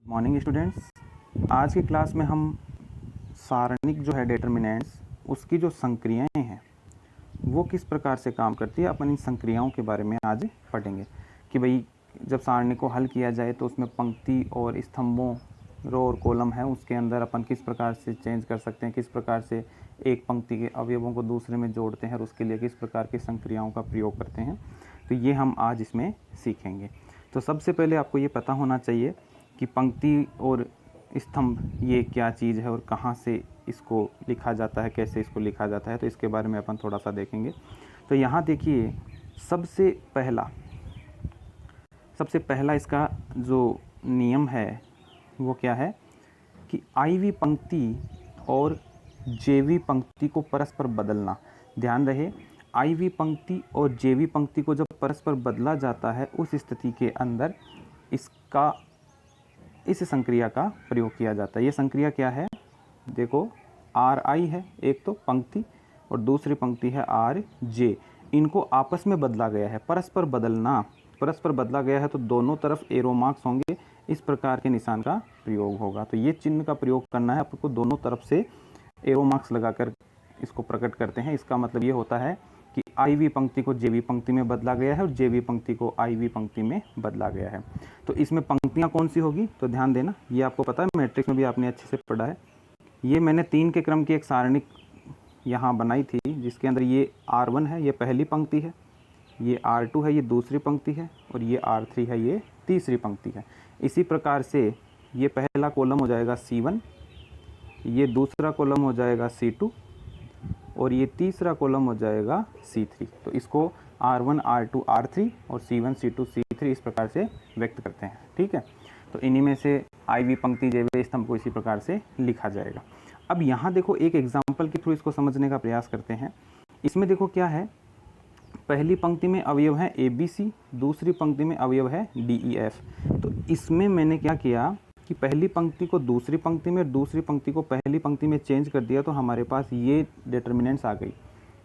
Morning students, आज की class में हम सारणिक जो है डिटर्मिनेंट्स उसकी जो संक्रियाएं हैं वो किस प्रकार से काम करती है, अपन इन संक्रियाओं के बारे में आज पढ़ेंगे कि भाई जब सारणी को हल किया जाए तो उसमें पंक्ति और स्तंभों, रो और कॉलम है, उसके अंदर अपन किस प्रकार से चेंज कर सकते हैं, किस प्रकार से एक पंक्ति के अवयवों को दूसरे में जोड़ते हैं और उसके लिए किस प्रकार की संक्रियाओं का प्रयोग करते हैं। तो ये हम आज इसमें सीखेंगे। तो सबसे पहले आपको ये पता होना चाहिए कि पंक्ति और स्तंभ ये क्या चीज़ है और कहाँ से इसको लिखा जाता है, कैसे इसको लिखा जाता है, तो इसके बारे में अपन थोड़ा सा देखेंगे। तो यहाँ देखिए, सबसे पहला इसका जो नियम है वो क्या है कि आईवी पंक्ति और जेवी पंक्ति को परस्पर बदलना। ध्यान रहे, आईवी पंक्ति और जेवी पंक्ति को जब परस्पर बदला जाता है उस स्थिति के अंदर इस संक्रिया का प्रयोग किया जाता है। ये संक्रिया क्या है? देखो, आर आई है एक तो पंक्ति और दूसरी पंक्ति है आर जे। इनको आपस में बदला गया है, परस्पर बदला गया है, तो दोनों तरफ एरो मार्क्स होंगे, इस प्रकार के निशान का प्रयोग होगा। तो ये चिन्ह का प्रयोग करना है आपको, दोनों तरफ से एरो मार्क्स लगाकर इसको प्रकट करते हैं। इसका मतलब ये होता है कि आईवी पंक्ति को जेवी पंक्ति में बदला गया है और जेवी पंक्ति को आईवी पंक्ति में बदला गया है। तो इसमें पंक्तियां कौन सी होगी? तो ध्यान देना, ये आपको पता है, मैट्रिक्स में भी आपने अच्छे से पढ़ा है। ये मैंने 3 के क्रम की एक सारणिक यहाँ बनाई थी जिसके अंदर ये R1 है, ये पहली पंक्ति है, ये R2 है, ये दूसरी पंक्ति है, और ये R3 है, ये तीसरी पंक्ति है। इसी प्रकार से ये पहला कॉलम हो जाएगा C1, ये दूसरा कॉलम हो जाएगा C2 और ये तीसरा कॉलम हो जाएगा C3। तो इसको R1, R2, R3 और C1, C2, C3 इस प्रकार से व्यक्त करते हैं। ठीक है, तो इन्हीं में से आईवी पंक्ति जेवी स्तंभ को इसी प्रकार से लिखा जाएगा। अब यहाँ देखो, एक एग्जाम्पल के थ्रू इसको समझने का प्रयास करते हैं। इसमें देखो क्या है, पहली पंक्ति में अवयव है ABC, दूसरी पंक्ति में अवयव है DEF। तो इसमें मैंने क्या किया कि पहली पंक्ति को दूसरी पंक्ति में और दूसरी पंक्ति को पहली पंक्ति में चेंज कर दिया, तो हमारे पास ये डिटर्मिनेंट्स आ गई,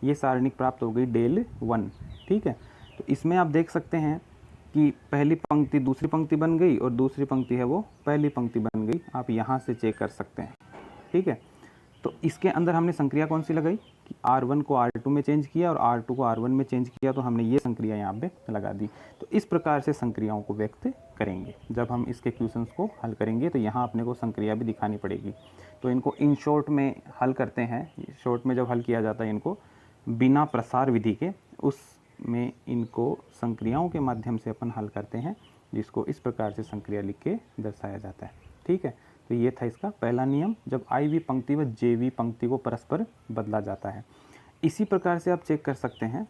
ये सारणिक प्राप्त हो गई डेल 1। ठीक है, तो इसमें आप देख सकते हैं कि पहली पंक्ति दूसरी पंक्ति बन गई और दूसरी पंक्ति है वो पहली पंक्ति बन गई। आप यहाँ से चेक कर सकते हैं। ठीक है, तो इसके अंदर हमने संक्रिया कौन सी लगाई कि R1 को R2 में चेंज किया और R2 को R1 में चेंज किया, तो हमने ये संक्रिया यहाँ पे लगा दी। तो इस प्रकार से संक्रियाओं को व्यक्त करेंगे। जब हम इसके क्वेश्चंस को हल करेंगे तो यहाँ अपने को संक्रिया भी दिखानी पड़ेगी। तो इनको इन शॉर्ट में हल करते हैं। शॉर्ट में जब हल किया जाता है इनको बिना प्रसार विधि के, उसमें इनको संक्रियाओं के माध्यम से अपन हल करते हैं, जिसको इस प्रकार से संक्रिया लिख के दर्शाया जाता है। ठीक है, तो ये था इसका पहला नियम, जब आईवी पंक्ति व जेवी पंक्ति को परस्पर बदला जाता है। इसी प्रकार से आप चेक कर सकते हैं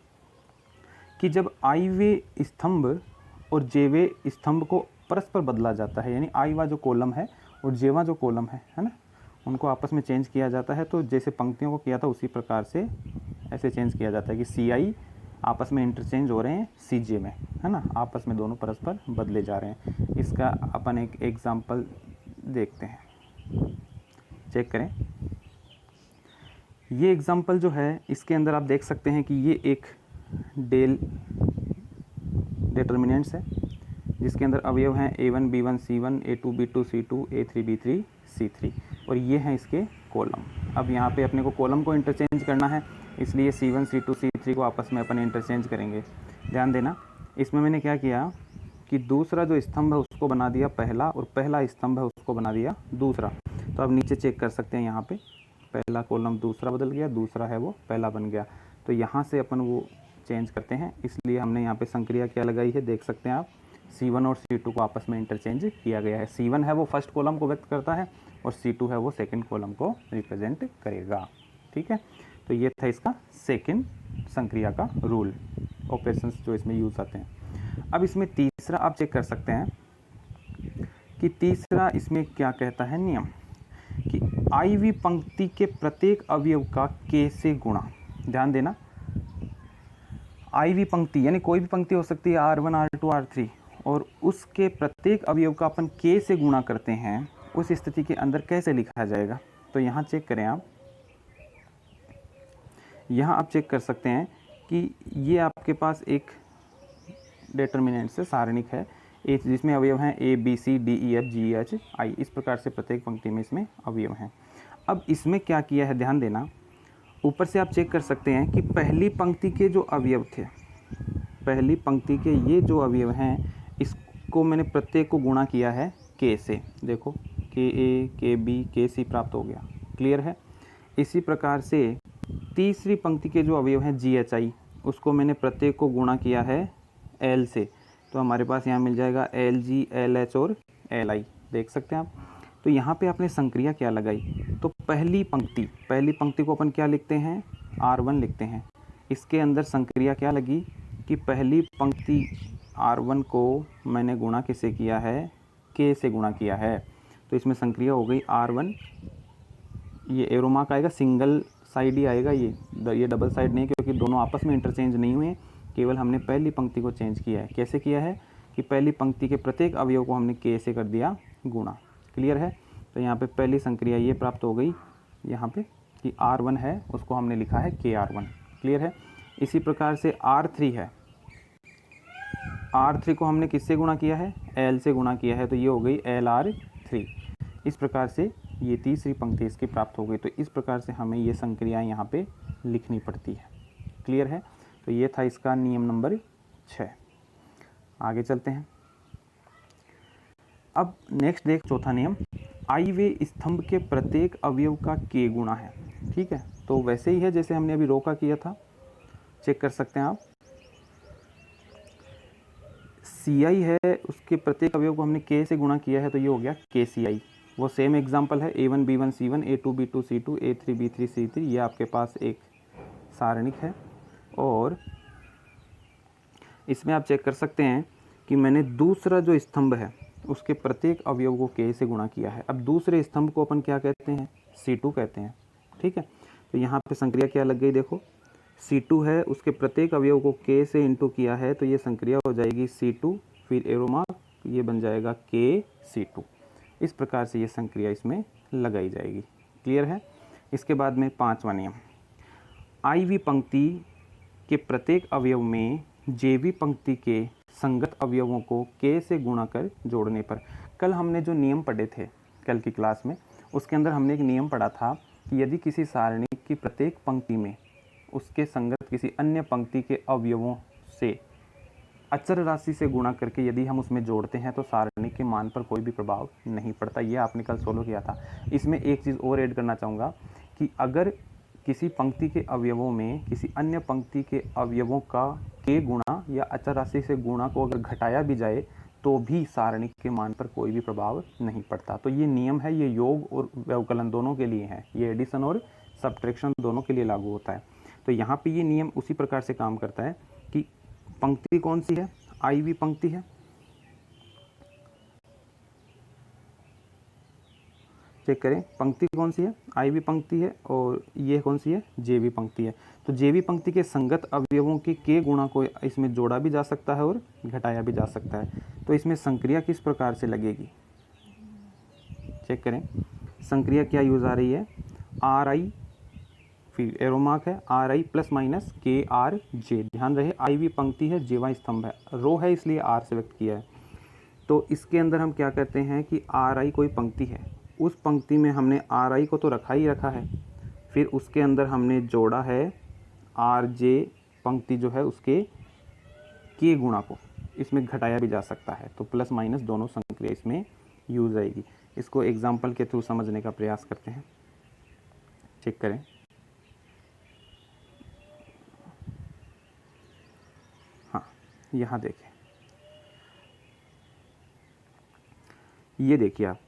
कि जब आईवे स्तंभ और जेवे स्तंभ को परस्पर बदला जाता है, यानी आईवा जो कॉलम है और जेवा जो कॉलम है ना, उनको आपस में चेंज किया जाता है। तो जैसे पंक्तियों को किया था उसी प्रकार से ऐसे चेंज किया जाता है कि CI आपस में इंटरचेंज हो रहे हैं CJ में, है ना, आपस में दोनों परस्पर बदले जा रहे हैं। इसका अपन एक एग्जाम्पल देखते हैं, चेक करें। ये एग्जाम्पल जो है इसके अंदर आप देख सकते हैं कि ये एक डेल डिटर्मिनेंट्स है जिसके अंदर अवयव हैं A1, B1, C1, A2, B2, C2, A3, B3, C3, और ये हैं इसके कॉलम। अब यहाँ पे अपने को कॉलम को इंटरचेंज करना है, इसलिए C1, C2, C3 को आपस में अपन इंटरचेंज करेंगे। ध्यान देना, इसमें मैंने क्या किया कि दूसरा जो स्तंभ है उसको बना दिया पहला और पहला स्तंभ है उसको बना दिया दूसरा। तो आप नीचे चेक कर सकते हैं, यहाँ पे पहला कॉलम दूसरा बदल गया, दूसरा है वो पहला बन गया। तो यहाँ से अपन वो चेंज करते हैं, इसलिए हमने यहाँ पे संक्रिया क्या लगाई है, देख सकते हैं आप, C1 और C2 को आपस में इंटरचेंज किया गया है। C1 है वो फर्स्ट कॉलम को व्यक्त करता है और C2 है वो सेकेंड कॉलम को रिप्रेजेंट करेगा। ठीक है, तो ये था इसका सेकेंड संक्रिया का रूल, ऑपरेशंस जो इसमें यूज आते हैं। अब इसमें तीसरा आप चेक कर सकते हैं कि तीसरा इसमें क्या कहता है नियम कि आईवी पंक्ति के प्रत्येक अवयव का K से गुणा। ध्यान देना, आईवी पंक्ति यानी कोई भी पंक्ति हो सकती है R1, R2, R3, और उसके प्रत्येक अवयव का अपन K से गुणा करते हैं, उस स्थिति के अंदर कैसे लिखा जाएगा। तो यहाँ चेक करें आप, यहाँ आप चेक कर सकते हैं कि ये आपके पास एक डिटर्मिनेंट से सारणिक है, ए, जिसमें अवयव हैं A B C D E F G H I, इस प्रकार से प्रत्येक पंक्ति में इसमें अवयव हैं। अब इसमें क्या किया है, ध्यान देना, ऊपर से आप चेक कर सकते हैं कि पहली पंक्ति के जो अवयव थे, पहली पंक्ति के ये जो अवयव हैं, इसको मैंने प्रत्येक को गुणा किया है के से। देखो के ए के बी के सी प्राप्त हो गया, क्लियर है। इसी प्रकार से तीसरी पंक्ति के जो अवयव हैं जी एच आई, उसको मैंने प्रत्येक को गुणा किया है एल से, तो हमारे पास यहाँ मिल जाएगा एल जी एल एच और एल आई, देख सकते हैं आप। तो यहाँ पे आपने संक्रिया क्या लगाई, तो पहली पंक्ति को अपन क्या लिखते हैं, R1 लिखते हैं। इसके अंदर संक्रिया क्या लगी कि पहली पंक्ति R1 को मैंने गुणा किससे किया है, K से गुणा किया है, तो इसमें संक्रिया हो गई R1। ये एरो मार्क आएगा, सिंगल साइड ही आएगा, ये डबल साइड नहीं, क्योंकि दोनों आपस में इंटरचेंज नहीं हुए, केवल हमने पहली पंक्ति को चेंज किया है। कैसे किया है कि पहली पंक्ति के प्रत्येक अवयव को हमने K से कर दिया गुणा, क्लियर है। तो यहाँ पे पहली संक्रिया ये प्राप्त हो गई यहाँ पे कि R1 है, उसको हमने लिखा है KR1, क्लियर है। इसी प्रकार से R3 है, R3 को हमने किससे गुणा किया है, L से गुणा किया है, तो ये हो गई LR3। इस प्रकार से ये तीसरी पंक्ति इसकी प्राप्त हो गई। तो इस प्रकार से हमें ये संक्रियाएँ यहाँ पे लिखनी पड़ती है, क्लियर है। तो ये था इसका नियम नंबर 6। आगे चलते हैं। अब नेक्स्ट देख चौथा नियम, आई वे स्तंभ के प्रत्येक अवयव का के गुणा है, ठीक है। तो वैसे ही है जैसे हमने अभी रो का किया था, चेक कर सकते हैं आप। सी आई है, उसके प्रत्येक अवयव को हमने के से गुणा किया है, तो ये हो गया के सी आई। वो सेम एग्जाम्पल है, A1 B1 C1 A2 B2 C2 A3 B3 C3, ये आपके पास एक सारणिक है। और इसमें आप चेक कर सकते हैं कि मैंने दूसरा जो स्तंभ है उसके प्रत्येक अवयव को के से गुणा किया है। अब दूसरे स्तंभ को अपन क्या कहते हैं, C2 कहते हैं, ठीक है। तो यहाँ पे संक्रिया क्या लग गई, देखो C2 है, उसके प्रत्येक अवयव को के से इंटू किया है, तो ये संक्रिया हो जाएगी C2, फिर एरो मार्क, ये बन जाएगा KC2। इस प्रकार से ये संक्रिया इसमें लगाई जाएगी, क्लियर है। इसके बाद में पांचवा नियम, आई वी पंक्ति के प्रत्येक अवयव में जेवी पंक्ति के संगत अवयवों को के से गुणा कर जोड़ने पर। कल हमने जो नियम पढ़े थे कल की क्लास में, उसके अंदर हमने एक नियम पढ़ा था कि यदि किसी सारणी की प्रत्येक पंक्ति में उसके संगत किसी अन्य पंक्ति के अवयवों से अचर राशि से गुणा करके यदि हम उसमें जोड़ते हैं तो सारणी के मान पर कोई भी प्रभाव नहीं पड़ता। ये आपने कल सोल्व किया था। इसमें एक चीज़ और ऐड करना चाहूँगा कि अगर किसी पंक्ति के अवयवों में किसी अन्य पंक्ति के अवयवों का के गुणा या अचर राशि से गुणा को अगर घटाया भी जाए तो भी सारणी के मान पर कोई भी प्रभाव नहीं पड़ता। तो ये नियम है, ये योग और व्यवकलन दोनों के लिए है, ये एडिशन और सब्ट्रैक्शन दोनों के लिए लागू होता है। तो यहाँ पे ये नियम उसी प्रकार से काम करता है कि पंक्ति कौन सी है, आई वी पंक्ति है, चेक करें पंक्ति कौन सी है, आई वी पंक्ति है, और ये कौन सी है, जे वी पंक्ति है। तो जे वी पंक्ति के संगत अवयवों के गुणा को इसमें जोड़ा भी जा सकता है और घटाया भी जा सकता है। तो इसमें संक्रिया किस प्रकार से लगेगी, चेक करें। संक्रिया क्या यूज आ रही है, आर आई, फिर एरो मार्क है, आर आई प्लस माइनस के आर जे। ध्यान रहे आई वी पंक्ति है, जेवा स्तंभ है, रो है इसलिए आर से व्यक्त किया है। तो इसके अंदर हम क्या कहते हैं कि आर आई कोई पंक्ति है, उस पंक्ति में हमने आर आई को तो रखा ही रखा है, फिर उसके अंदर हमने जोड़ा है आर जे पंक्ति जो है उसके के गुणा को, इसमें घटाया भी जा सकता है। तो प्लस माइनस दोनों संक्रिया इसमें यूज आएगी। इसको एग्जाम्पल के थ्रू समझने का प्रयास करते हैं, चेक करें। हाँ, यहाँ देखें, ये देखिए आप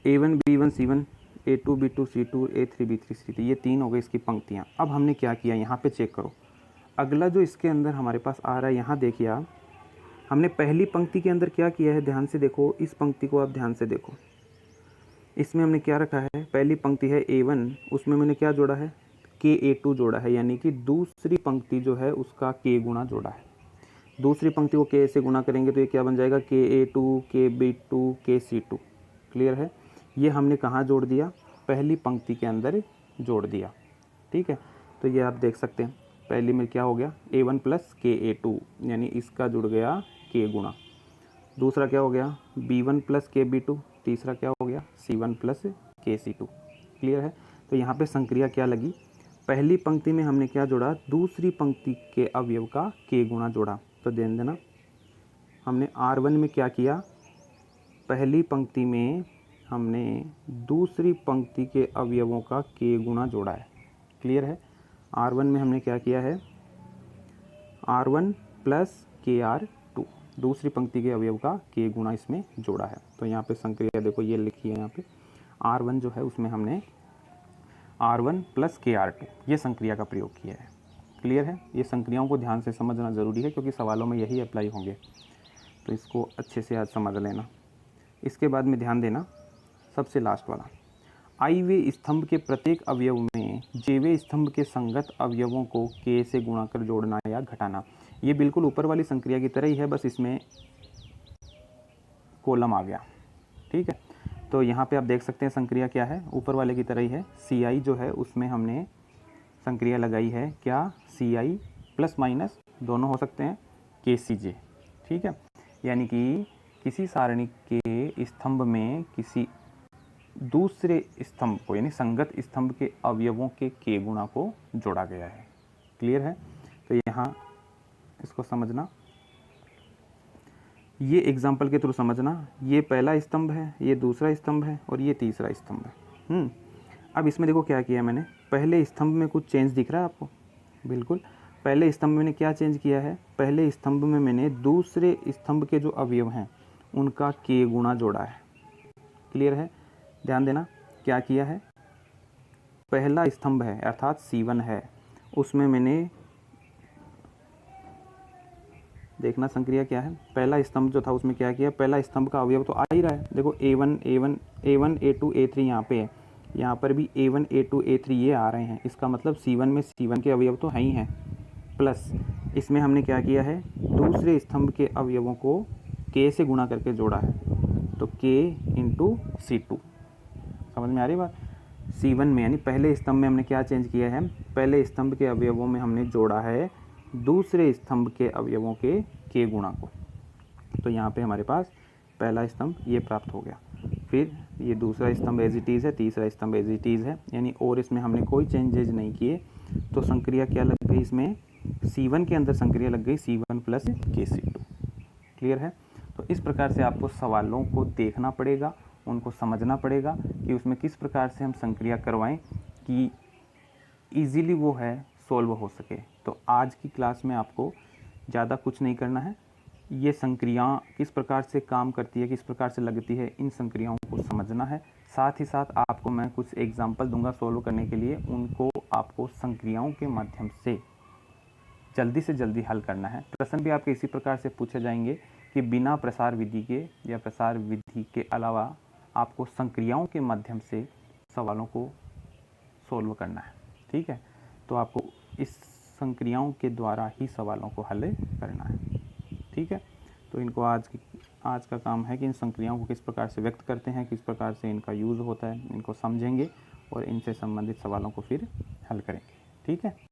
A1 B1 C1 A2 B2 C2 A3 B3 C3, ये तीन हो गई इसकी पंक्तियाँ। अब हमने क्या किया, यहाँ पे चेक करो, अगला जो इसके अंदर हमारे पास आ रहा है, यहाँ देखिए आप, हमने पहली पंक्ति के अंदर क्या किया है, ध्यान से देखो, इस पंक्ति को आप ध्यान से देखो, इसमें हमने क्या रखा है, पहली पंक्ति है A1, उसमें मैंने क्या जोड़ा है, KA2 जोड़ा है, यानी कि दूसरी पंक्ति जो है उसका K गुणा जोड़ा है। दूसरी पंक्ति को K से गुणा करेंगे तो ये क्या बन जाएगा, KA2 KB2 KC2, क्लियर है। ये हमने कहाँ जोड़ दिया, पहली पंक्ति के अंदर जोड़ दिया, ठीक है। तो ये आप देख सकते हैं, पहली में क्या हो गया A1 प्लस KA2, यानी इसका जुड़ गया K गुणा। दूसरा क्या हो गया B1 प्लस KB2, तीसरा क्या हो गया C1 प्लस KC2। क्लियर है। तो यहाँ पे संक्रिया क्या लगी, पहली पंक्ति में हमने क्या जोड़ा, दूसरी पंक्ति के अवयव का K गुणा जोड़ा। तो ध्यान देना, हमने R1 में क्या किया, पहली पंक्ति में हमने दूसरी पंक्ति के अवयवों का K गुणा जोड़ा है। क्लियर है। R1 में हमने क्या किया है, R1 प्लस KR2, दूसरी पंक्ति के अवयव का K गुणा इसमें जोड़ा है। तो यहाँ पे संक्रिया देखो ये लिखी है, यहाँ पे R1 जो है उसमें हमने R1 प्लस KR2 ये संक्रिया का प्रयोग किया है। क्लियर है। ये संक्रियाओं को ध्यान से समझना ज़रूरी है क्योंकि सवालों में यही अप्लाई होंगे, तो इसको अच्छे से आज समझ लेना। इसके बाद में ध्यान देना सबसे लास्ट वाला, आईवे स्तंभ के प्रत्येक अवयव में जेवे स्तंभ के संगत अवयवों को K से गुणा कर जोड़ना या घटाना। ये बिल्कुल ऊपर वाली संक्रिया की तरह ही है, बस इसमें कॉलम आ गया। ठीक है। तो यहाँ पे आप देख सकते हैं संक्रिया क्या है, ऊपर वाले की तरह ही है। CI जो है उसमें हमने संक्रिया लगाई है क्या, CI प्लस माइनस दोनों हो सकते हैं KCJ। ठीक है। यानी कि किसी सारणी के स्तंभ में किसी दूसरे स्तंभ को यानी संगत स्तंभ के अवयवों के K गुणा को जोड़ा गया है। क्लियर है। तो यहाँ इसको समझना, ये एग्जाम्पल के थ्रू समझना, ये पहला स्तंभ है, ये दूसरा स्तंभ है और ये तीसरा स्तंभ है। अब इसमें देखो क्या किया मैंने, पहले स्तंभ में कुछ चेंज दिख रहा है आपको, बिल्कुल पहले स्तंभ में मैंने क्या चेंज किया है, पहले स्तंभ में मैंने दूसरे स्तंभ के जो अवयव हैं उनका K गुणा जोड़ा है। क्लियर है। ध्यान देना क्या किया है, पहला स्तंभ है अर्थात C1 है, उसमें मैंने देखना संक्रिया क्या है, पहला स्तंभ जो था उसमें क्या किया, पहला स्तंभ का अवयव तो आ ही रहा है, देखो A1 A2 A3 यहाँ पे है, यहाँ पर भी A1 A2 A3 ये आ रहे हैं, इसका मतलब C1 में C1 के अवयव तो है ही हैं, प्लस इसमें हमने क्या किया है, दूसरे स्तंभ के अवयवों को K से गुणा करके जोड़ा है, तो K इंटू C2। समझ में आ रही बात। C1 में यानी पहले स्तंभ में हमने क्या चेंज किया है, पहले स्तंभ के अवयवों में हमने जोड़ा है दूसरे स्तंभ के अवयवों के K गुणा को। तो यहाँ पे हमारे पास पहला स्तंभ ये प्राप्त हो गया, फिर ये दूसरा स्तंभ एज इट इज़ है, तीसरा स्तंभ एज इट इज़ है, यानी और इसमें हमने कोई चेंजेज नहीं किए। तो संक्रिया क्या लग गई इसमें, C1 के अंदर संक्रिया लग गई C1 प्लस KC2। क्लियर है। तो इस प्रकार से आपको सवालों को देखना पड़ेगा, उनको समझना पड़ेगा कि उसमें किस प्रकार से हम संक्रिया करवाएं कि इजीली वो है सॉल्व हो सके। तो आज की क्लास में आपको ज़्यादा कुछ नहीं करना है, ये संक्रिया किस प्रकार से काम करती है, किस प्रकार से लगती है, इन संक्रियाओं को समझना है। साथ ही साथ आपको मैं कुछ एग्जाम्पल दूंगा सॉल्व करने के लिए, उनको आपको संक्रियाओं के माध्यम से जल्दी से जल्दी हल करना है। प्रश्न भी आपके इसी प्रकार से पूछे जाएंगे कि बिना प्रसार विधि के या प्रसार विधि के अलावा आपको संक्रियाओं के माध्यम से सवालों को सॉल्व करना है। ठीक है। तो आपको इस संक्रियाओं के द्वारा ही सवालों को हल करना है। ठीक है। तो इनको आज का काम है कि इन संक्रियाओं को किस प्रकार से व्यक्त करते हैं, किस प्रकार से इनका यूज़ होता है, इनको समझेंगे और इनसे संबंधित सवालों को फिर हल करेंगे। ठीक है।